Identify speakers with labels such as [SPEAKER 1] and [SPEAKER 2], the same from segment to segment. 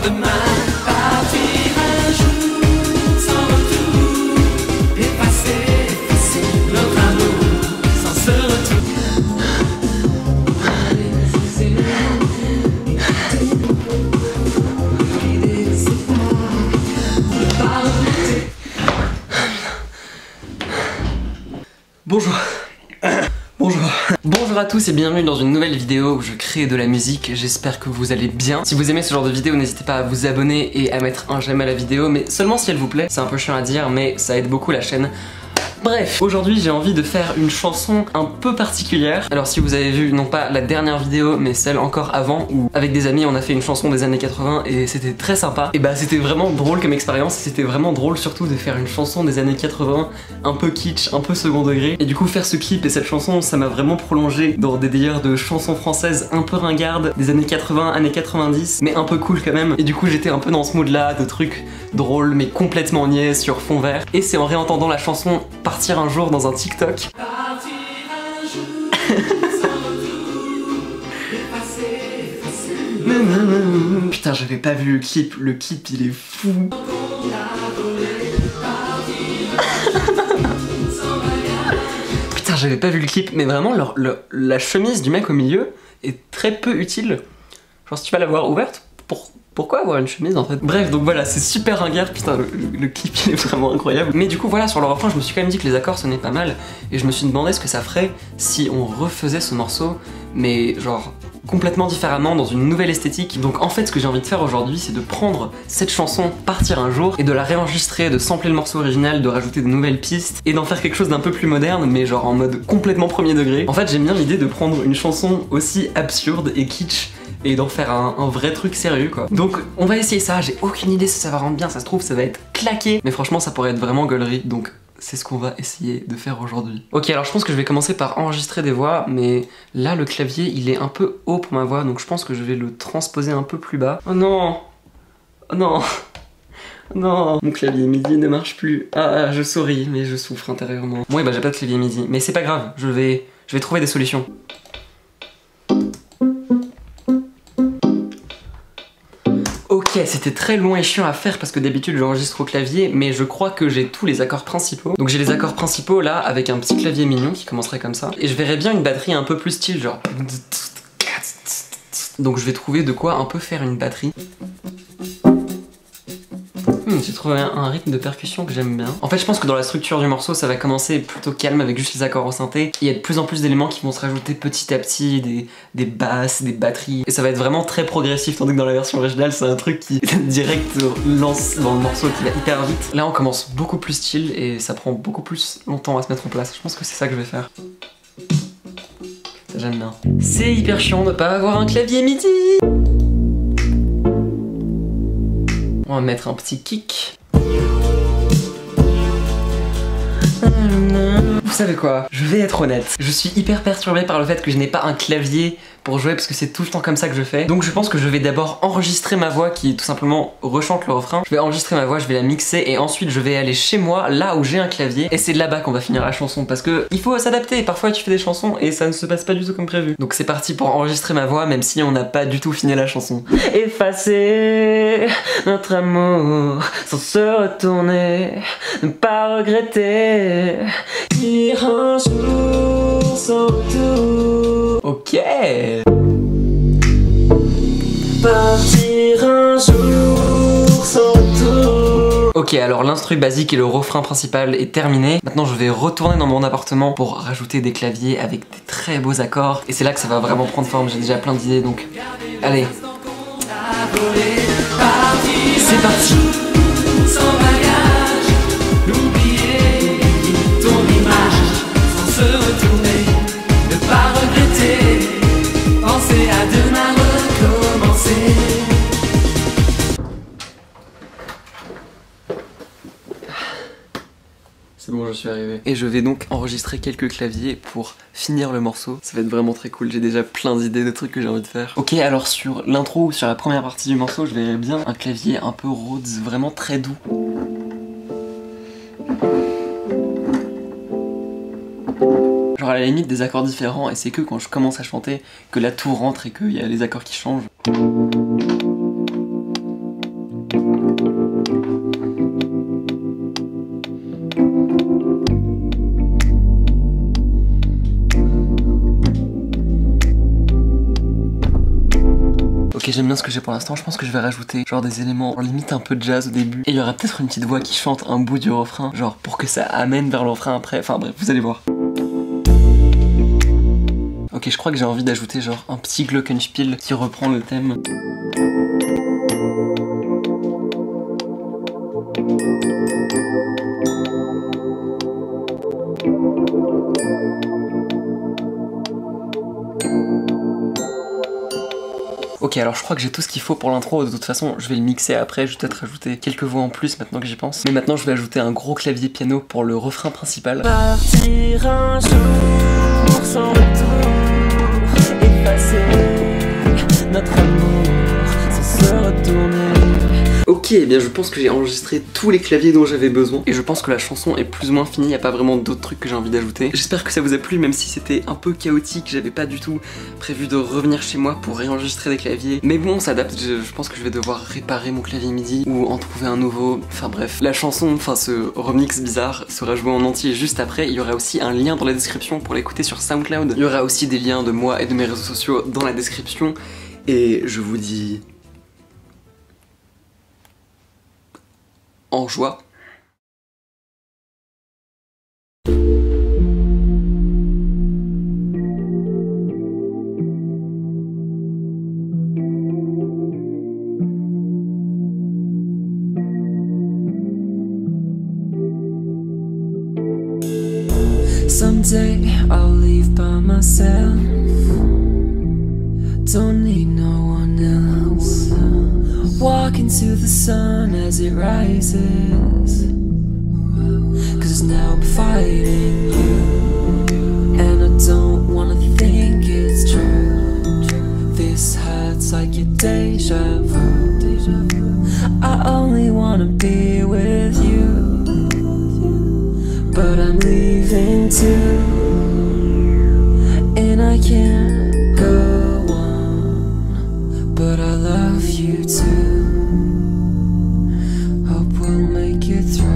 [SPEAKER 1] demain. Partir un jour sans retour, effacer notre amour sans ce retour.
[SPEAKER 2] Bonjour. Bonjour. Bonjour à tous et bienvenue dans une nouvelle vidéo où je crée de la musique. J'espère que vous allez bien. Si vous aimez ce genre de vidéo, n'hésitez pas à vous abonner et à mettre un j'aime à la vidéo, mais seulement si elle vous plaît. C'est un peu chiant à dire, mais ça aide beaucoup la chaîne. Bref, aujourd'hui j'ai envie de faire une chanson un peu particulière. Alors si vous avez vu, non pas la dernière vidéo, mais celle encore avant, où avec des amis on a fait une chanson des années 80 et c'était très sympa. Et bah c'était vraiment drôle comme expérience, c'était vraiment drôle surtout de faire une chanson des années 80, un peu kitsch, un peu second degré. Et du coup faire ce clip et cette chanson, ça m'a vraiment prolongé dans des délires de chansons françaises un peu ringardes, des années 80, années 90, mais un peu cool quand même. Et du coup j'étais un peu dans ce mood là, de trucs drôles mais complètement niais sur fond vert. Et c'est en réentendant la chanson Partir un jour dans un TikTok. Putain, j'avais pas vu le clip il est fou. Putain, j'avais pas vu le clip, mais vraiment la chemise du mec au milieu est très peu utile. Genre si tu vas l'avoir ouverte, pourquoi avoir une chemise en fait? Bref, donc voilà, c'est super ringard, putain, le clip il est vraiment incroyable. Mais du coup voilà, sur le refrain, je me suis quand même dit que les accords sonnaient pas mal. Et je me suis demandé ce que ça ferait si on refaisait ce morceau, mais genre complètement différemment, dans une nouvelle esthétique. Donc en fait, ce que j'ai envie de faire aujourd'hui, c'est de prendre cette chanson Partir un jour et de la réenregistrer, de sampler le morceau original, de rajouter de nouvelles pistes et d'en faire quelque chose d'un peu plus moderne, mais genre en mode complètement premier degré. En fait, j'aime bien l'idée de prendre une chanson aussi absurde et kitsch et d'en faire un vrai truc sérieux quoi. Donc on va essayer ça, j'ai aucune idée si ça va rendre bien, ça se trouve ça va être claqué, mais franchement ça pourrait être vraiment gaulerie, donc c'est ce qu'on va essayer de faire aujourd'hui. Ok, alors je pense que je vais commencer par enregistrer des voix, mais là le clavier il est un peu haut pour ma voix, donc je pense que je vais le transposer un peu plus bas. Oh non! Oh non! Non, mon clavier MIDI ne marche plus. Ah, je souris, mais je souffre intérieurement. Bon, et bah j'ai pas de clavier MIDI, mais c'est pas grave, je vais trouver des solutions. Ok, c'était très long et chiant à faire parce que d'habitude j'enregistre au clavier, mais je crois que j'ai tous les accords principaux. Donc j'ai les accords principaux là avec un petit clavier mignon qui commencerait comme ça. Et je verrais bien une batterie un peu plus style genre... Donc je vais trouver de quoi un peu faire une batterie. J'ai trouvé un rythme de percussion que j'aime bien. En fait je pense que dans la structure du morceau ça va commencer plutôt calme avec juste les accords au synthé. Il y a de plus en plus d'éléments qui vont se rajouter petit à petit, des basses, des batteries. Et ça va être vraiment très progressif, tandis que dans la version originale c'est un truc qui direct lance dans le morceau qui va hyper vite. Là on commence beaucoup plus style et ça prend beaucoup plus longtemps à se mettre en place. Je pense que c'est ça que je vais faire. Ça j'aime bien. C'est hyper chiant de pas avoir un clavier MIDI. On va mettre un petit kick. Vous savez quoi? Je vais être honnête. Je suis hyper perturbé par le fait que je n'ai pas un clavier pour jouer parce que c'est tout le temps comme ça que je fais. Donc je pense que je vais d'abord enregistrer ma voix qui tout simplement rechante le refrain. Je vais enregistrer ma voix, je vais la mixer et ensuite je vais aller chez moi là où j'ai un clavier et c'est là-bas qu'on va finir la chanson parce que il faut s'adapter. Parfois tu fais des chansons et ça ne se passe pas du tout comme prévu. Donc c'est parti pour enregistrer ma voix même si on n'a pas du tout fini la chanson. Effacer notre amour sans se retourner, ne pas regretter, dire un jour sans retour. Ok. Partir un jour sans retour. Ok, alors l'instru basique et le refrain principal est terminé. Maintenant je vais retourner dans mon appartement pour rajouter des claviers avec des très beaux accords. Et c'est là que ça va vraiment prendre forme, j'ai déjà plein d'idées donc... Allez. C'est parti. Sans bagage, n'oublier ton image, sans se retourner, ne pas regretter, penser à demain recommencer. C'est bon, je suis arrivé. Et je vais donc enregistrer quelques claviers pour finir le morceau. Ça va être vraiment très cool, j'ai déjà plein d'idées de trucs que j'ai envie de faire. Ok, alors sur l'intro ou sur la première partie du morceau, je verrais bien un clavier un peu Rhodes, vraiment très doux. Genre à la limite des accords différents, et c'est que quand je commence à chanter que là tout rentre et qu'il y a les accords qui changent. Ok, j'aime bien ce que j'ai pour l'instant. Je pense que je vais rajouter genre des éléments limite un peu de jazz au début. Et il y aura peut-être une petite voix qui chante un bout du refrain, genre pour que ça amène vers le refrain après. Enfin bref, vous allez voir. Ok, je crois que j'ai envie d'ajouter genre un petit glockenspiel qui reprend le thème. Ok, alors je crois que j'ai tout ce qu'il faut pour l'intro. De toute façon, je vais le mixer après. Je vais peut-être rajouter quelques voix en plus maintenant que j'y pense. Mais maintenant, je vais ajouter un gros clavier piano pour le refrain principal.
[SPEAKER 3] Partir un jour sans retour, effacer notre amour sans se retourner.
[SPEAKER 2] Ok, eh bien je pense que j'ai enregistré tous les claviers dont j'avais besoin. Et je pense que la chanson est plus ou moins finie, y a pas vraiment d'autres trucs que j'ai envie d'ajouter. J'espère que ça vous a plu, même si c'était un peu chaotique. J'avais pas du tout prévu de revenir chez moi pour réenregistrer des claviers. Mais bon, on s'adapte, je pense que je vais devoir réparer mon clavier MIDI ou en trouver un nouveau. Enfin bref, la chanson, enfin ce remix bizarre sera joué en entier juste après. Il y aura aussi un lien dans la description pour l'écouter sur SoundCloud. Il y aura aussi des liens de moi et de mes réseaux sociaux dans la description. Et je vous dis... en joie.
[SPEAKER 3] Someday I'll leave by myself. Don't need no one else. Walk into the sun as it rises. 'Cause now I'm fighting you, and I don't wanna think it's true. This hurts like your deja vu. I only wanna be with you, but I'm leaving too, and I can't go on, but I love you too. Hope we'll make it through.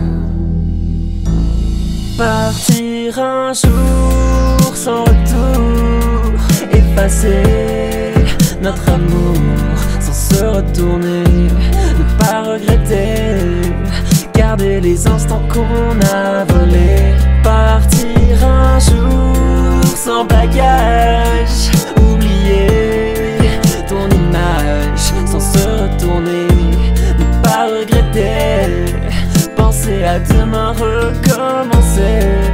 [SPEAKER 3] Partir un jour sans retour, effacer notre amour sans se retourner, ne pas regretter, garder les instants qu'on a volés. Partir un jour sans bagage, oublier ton image sans se retourner, ne pas regretter, penser à demain recommencer.